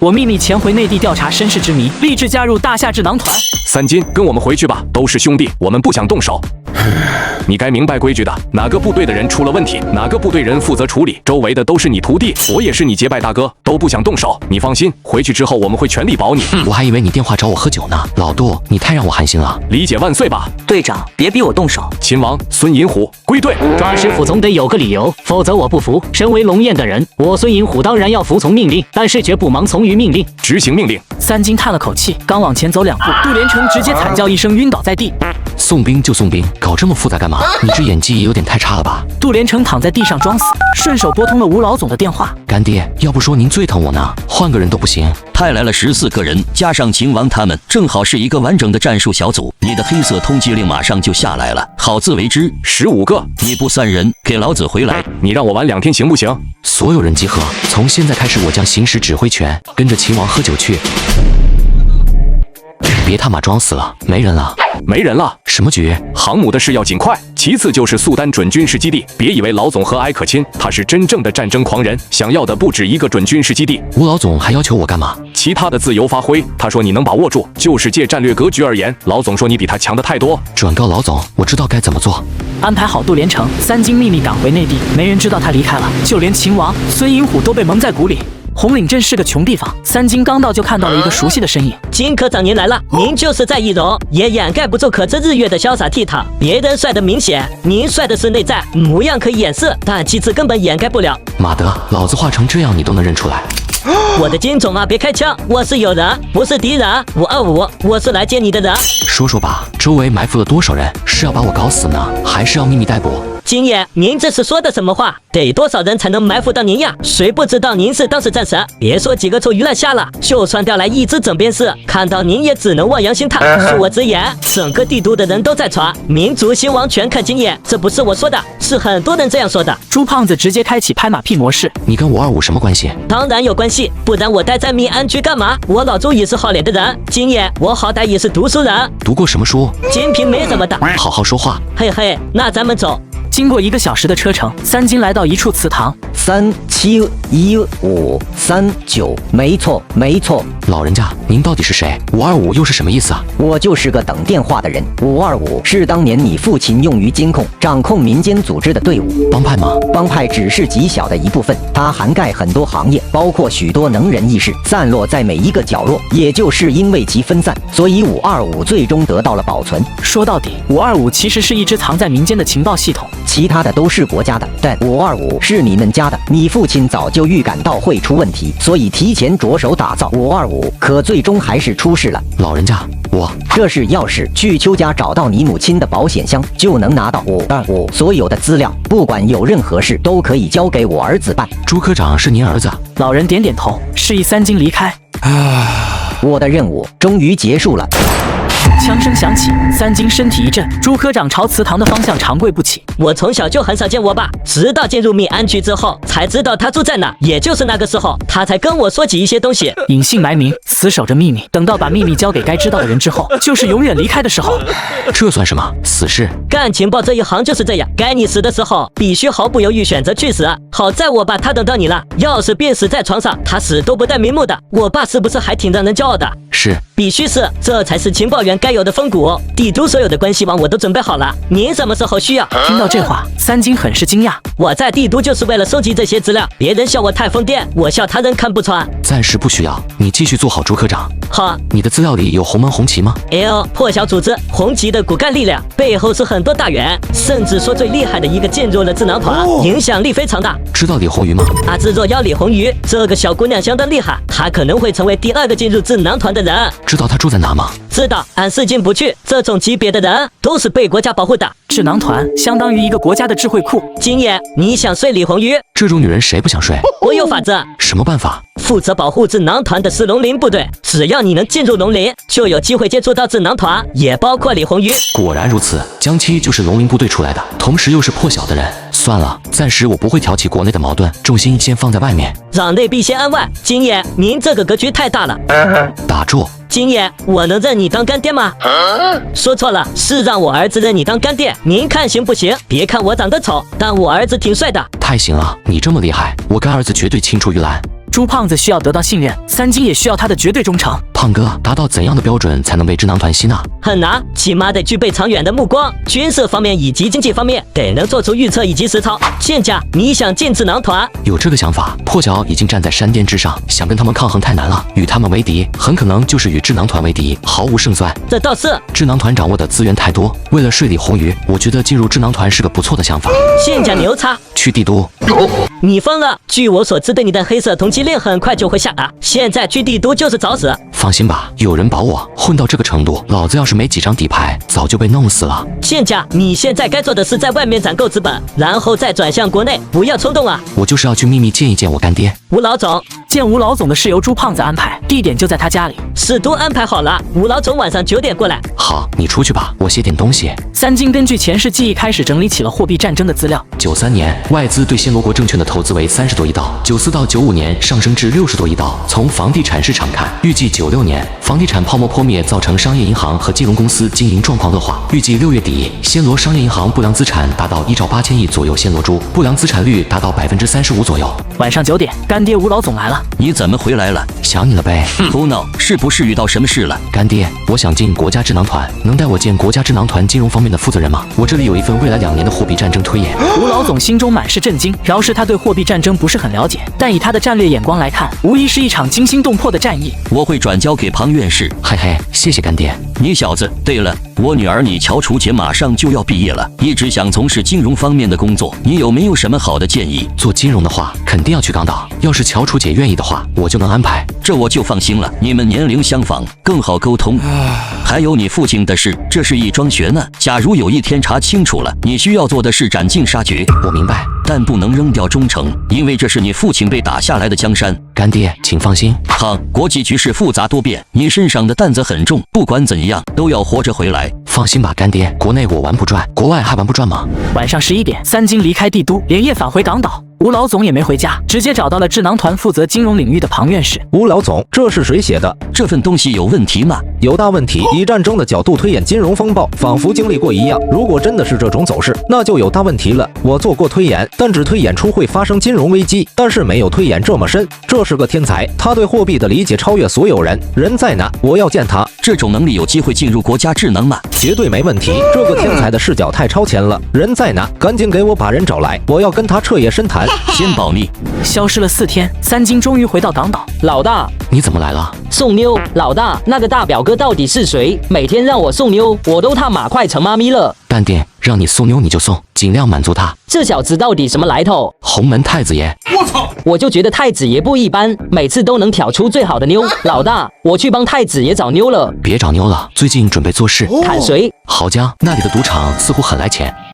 我秘密潜回内地调查身世之谜，立志加入大夏智囊团。三金，跟我们回去吧，都是兄弟，我们不想动手。你该明白规矩的，哪个部队的人出了问题，哪个部队人负责处理，周围的都是你徒弟，我也是你结拜大哥，都不想动手。你放心，回去之后我们会全力保你。我还以为你电话找我喝酒呢，老杜，你太让我寒心了。理解万岁吧。队长，别逼我动手。秦王孙银虎归队。抓师傅总得有个理由，否则我不服。身为龙焰的人，我孙银虎当然要服从命令，但是绝不盲从于命令。执行命令。三金叹了口气，刚往前走2步，杜连成直接惨叫一声，晕倒在地。送兵就送兵，搞这么复杂干嘛？你这演技也有点太差了吧？杜连成躺在地上装死，顺手拨通了吴老总的电话。干爹，要不说您最疼我呢，换个人都不行。派来了14个人，加上秦王他们，正好是一个完整的战术小组。你的黑色通缉令马上就下来了，好自为之。15个，你不散人，给老子回来！你让我玩2天行不行？所有人集合，从现在开始我将行使指挥权，跟着秦王喝酒去。别他妈装死了，没人了。没人了？什么局？航母的事要尽快。其次就是苏丹准军事基地，别以为老总和蔼可亲，他是真正的战争狂人，想要的不止一个准军事基地。吴老总还要求我干嘛？其他的自由发挥。他说你能把握住，就是借战略格局而言，老总说你比他强的太多。转告老总，我知道该怎么做。安排好杜连成，三金秘密赶回内地，没人知道他离开了，就连秦王孙银虎都被蒙在鼓里。红岭镇是个穷地方，三金刚到就看到了一个熟悉的身影。金科长您来了，您就是在易容，也掩盖不住可知日月的潇洒倜傥。别人帅的明显，您帅的是内在，模样可以掩饰，但气质根本掩盖不了。妈的，老子画成这样你都能认出来？我的金总啊，别开枪，我是友人，不是敌人。525，我是来接你的人。说说吧，周围埋伏了多少人？是要把我搞死呢，还是要秘密逮捕？金爷，您这是说的什么话？得多少人才能埋伏到您呀？谁不知道您是当世战神？别说几个臭鱼烂虾了，就算调来一支整编师，看到您也只能望洋兴叹。恕我直言，整个帝都的人都在传民族兴亡全看金爷，这不是我说的，是很多人这样说的。朱胖子直接开启拍马屁模式。你跟525什么关系？当然有关系，不然我待在密安局干嘛？我老朱也是好脸的人，金爷，我好歹也是读书人。读过什么书？金瓶梅什么的。好好说话。嘿嘿，那咱们走。经过1个小时的车程，三金来到一处祠堂。371539，没错没错。老人家，您到底是谁？525又是什么意思啊？我就是个等电话的人。525是当年你父亲用于监控、掌控民间组织的队伍。帮派吗？帮派只是极小的一部分，它涵盖很多行业，包括许多能人异士，散落在每一个角落。也就是因为其分散，所以525最终得到了保存。说到底，525其实是一支藏在民间的情报系统。其他的都是国家的，但525是你们家的。你父亲早就预感到会出问题，所以提前着手打造525，可最终还是出事了。老人家，这是钥匙，去邱家找到你母亲的保险箱，就能拿到525所有的资料。不管有任何事，都可以交给我儿子办。朱科长是您儿子？老人点点头，示意三金离开。我的任务终于结束了。枪声响起，三金身体一震，朱科长朝祠堂的方向长跪不起。我从小就很少见我爸，直到进入密安局之后，才知道他住在哪。也就是那个时候，他才跟我说起一些东西。隐姓埋名，死守着秘密，等到把秘密交给该知道的人之后，就是永远离开的时候。这算什么死事？干情报这一行就是这样，该你死的时候，必须毫不犹豫选择去死。好在我爸他等到你了，要是病死在床上，他死都不带瞑目的。我爸是不是还挺让人骄傲的？是，必须是，这才是情报员该有的风骨。帝都所有的关系网我都准备好了，您什么时候需要？听到这话，三金很是惊讶。我在帝都就是为了收集这些资料，别人笑我太疯癫，我笑他人看不穿。暂时不需要，你继续做好朱科长。好，你的资料里有红门红旗吗破晓组织，红旗的骨干力量背后是很多大员，甚至说最厉害的一个进入了智囊团，影响力非常大。知道李红瑜吗？阿兹若妖李红瑜这个小姑娘相当厉害，她可能会成为第2个进入智囊团的人。知道她住在哪吗？知道，俺是进不去，这种级别的人都是被国家保护的。智囊团相当于一个国家的智慧库。金爷，你想睡李红瑜？这种女人谁不想睡？我有法子。什么办法？负责保护智囊团的是龙鳞部队，只要你能进入龙鳞，就有机会接触到智囊团，也包括李红瑜。果然如此，江七就是龙鳞部队出来的，同时又是破晓的人。算了，暂时我不会挑起国内的矛盾，重心先放在外面。攘内必先安外。金爷，您这个格局太大了。打住！金爷，我能认你当干爹吗？说错了，是让我儿子认你当干爹。您看行不行？别看我长得丑，但我儿子挺帅的。太行了，你这么厉害，我干儿子绝对青出于蓝。猪胖子需要得到信任，三金也需要他的绝对忠诚。胖哥，达到怎样的标准才能被智囊团吸纳？很难，起码得具备长远的目光，军事方面以及经济方面得能做出预测以及实操。现价，你想进智囊团？有这个想法，破晓已经站在山巅之上，想跟他们抗衡太难了。与他们为敌，很可能就是与智囊团为敌，毫无胜算。这倒是，智囊团掌握的资源太多，为了睡里红鱼，我觉得进入智囊团是个不错的想法。现价牛叉。去帝都。你疯了！据我所知，对你的黑色通缉令很快就会下达。现在去帝都就是找死。放心吧，有人保我。混到这个程度，老子要是没几张底牌，早就被弄死了。现价，你现在该做的是在外面攒够资本，然后再转向国内，不要冲动啊！我就是要去秘密见一见我干爹。吴老总，见吴老总的是由猪胖子安排，地点就在他家里。是都安排好了，吴老总晚上9点过来。好，你出去吧，我写点东西。三金根据前世记忆开始整理起了货币战争的资料。93年，外资对暹罗国证券的投资为30多亿刀，94到95年上升至60多亿刀。从房地产市场看，预计96年房地产泡沫破灭，造成商业银行和金融公司经营状况恶化。预计6月底，暹罗商业银行不良资产达到1兆8000亿左右暹罗铢，不良资产率达到35%左右。晚上9点，干爹吴老总来了。你怎么回来了？想你了呗。胡闹，是不是遇到什么事了？干爹，我想进国家智囊团，能带我见国家智囊团金融方面的负责人吗？我这里有一份未来2年的货币战争推演。吴老总心中满是震惊，饶是他对货币战争不是很了解，但以他的战略眼光来看，无疑是一场惊心动魄的战役。我会转交给庞院士。嘿嘿，谢谢干爹。你小子，对了，我女儿你乔楚姐马上就要毕业了，一直想从事金融方面的工作，你有没有什么好的建议？做金融的话，肯定要去港岛。要是乔楚姐愿意的话，我就能安排。这我就放心了，你们年龄相仿，更好沟通。还有你父亲的事，这是一桩悬案。假如有一天查清楚了，你需要做的是斩尽杀绝。我明白，但不能扔掉忠诚，因为这是你父亲被打下来的江山。干爹，请放心。好，国际局势复杂多变，你身上的担子很重，不管怎样都要活着回来。放心吧，干爹，国内我玩不转，国外还玩不转吗？晚上11点，三金离开帝都，连夜返回港岛。吴老总也没回家，直接找到了智囊团负责金融领域的庞院士。吴老总，这是谁写的？这份东西有问题吗？有大问题。以战争的角度推演金融风暴，仿佛经历过一样。如果真的是这种走势，那就有大问题了。我做过推演，但只推演出会发生金融危机，但是没有推演这么深。这是个天才，他对货币的理解超越所有人。人在哪？我要见他。这种能力有机会进入国家智能吗？绝对没问题。这个天才的视角太超前了。人在哪？赶紧给我把人找来，我要跟他彻夜深谈。先保密。消失了4天，三金终于回到港岛。老大，你怎么来了？送妞。老大，那个大表哥到底是谁？每天让我送妞，我都他马快成妈咪了。干爹，让你送妞你就送，尽量满足他。这小子到底什么来头？洪门太子爷。我就觉得太子爷不一般，每次都能挑出最好的妞。老大，我去帮太子爷找妞了。别找妞了，最近准备做事。砍谁？濠江那里的赌场似乎很来钱。